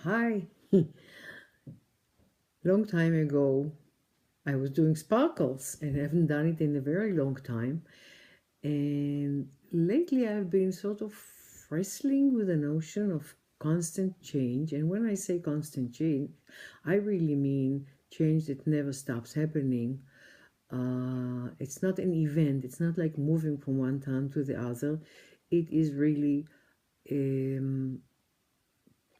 Hi. Long time ago, I was doing sparkles and haven't done it in a very long time. And lately, I've been sort of wrestling with the notion of constant change. And when I say constant change, I really mean change that never stops happening. It's not an event, it's not like moving from one time to the other. It is really um,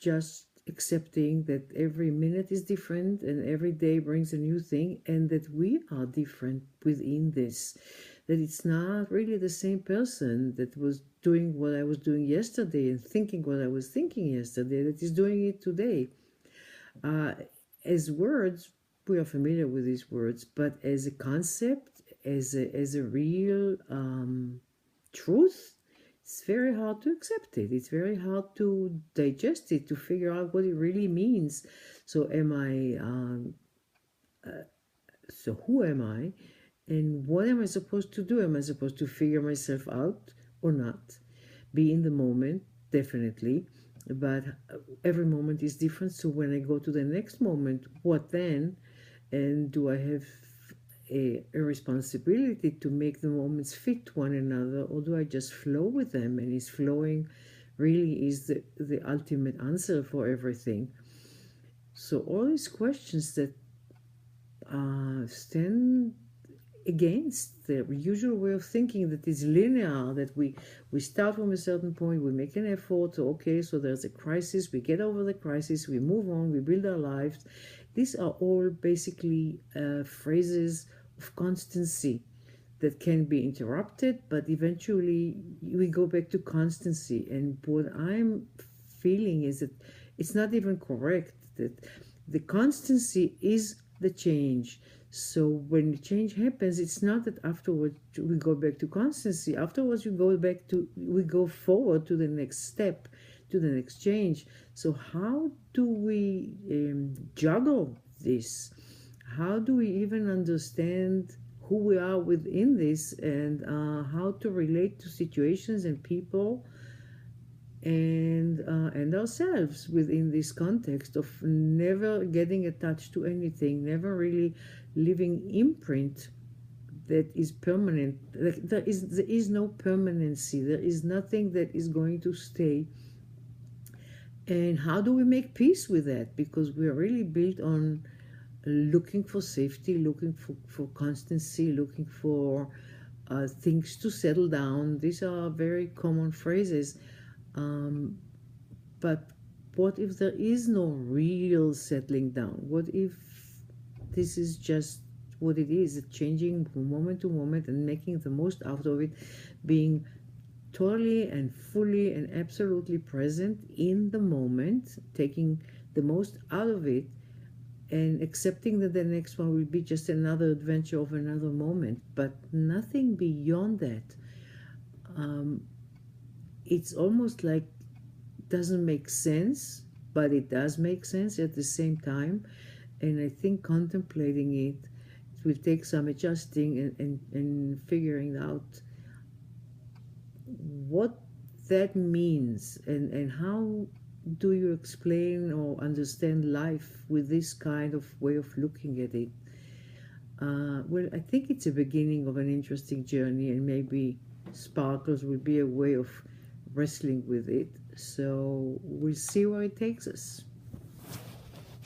just accepting that every minute is different and every day brings a new thing, and that we are different within this, that it's not really the same person that was doing what I was doing yesterday and thinking what I was thinking yesterday that is doing it today. uh, as words, we are familiar with these words, but as a concept, as a real truth, it's very hard to accept it. It's very hard to digest it, to figure out what it really means. So am I? So who am I? And what am I supposed to do? Am I supposed to figure myself out or not? Be in the moment, definitely, but every moment is different. So when I go to the next moment, what then? And do I have a responsibility to make the moments fit one another, or do I just flow with them? And is flowing really is the ultimate answer for everything? So all these questions that stand against the usual way of thinking that is linear, that we start from a certain point, we make an effort, so okay, so there's a crisis, we get over the crisis, we move on, we build our lives. These are all basically phrases of constancy that can be interrupted, but eventually we go back to constancy. And what I'm feeling is that it's not even correct, that the constancy is the change. So when the change happens, it's not that afterwards we go back to constancy. Afterwards, we go forward to the next step, to the next change. So how do we juggle this? How do we even understand who we are within this, and how to relate to situations and people and ourselves within this context of never getting attached to anything, never really leaving imprint that is permanent. There is no permanency. There is nothing that is going to stay. And how do we make peace with that? Because we are really built on looking for safety, looking for constancy, looking for things to settle down. These are very common phrases. But what if there is no real settling down? What if this is just what it is, changing from moment to moment and making the most out of it, being totally and fully and absolutely present in the moment, taking the most out of it, and accepting that the next one will be just another adventure of another moment, but nothing beyond that. It's almost like doesn't make sense, but it does make sense at the same time. And I think contemplating it will take some adjusting and figuring out what that means, and how do you explain or understand life with this kind of way of looking at it. Well, I think it's a beginning of an interesting journey, and maybe sparkles will be a way of wrestling with it. So we'll see where it takes us.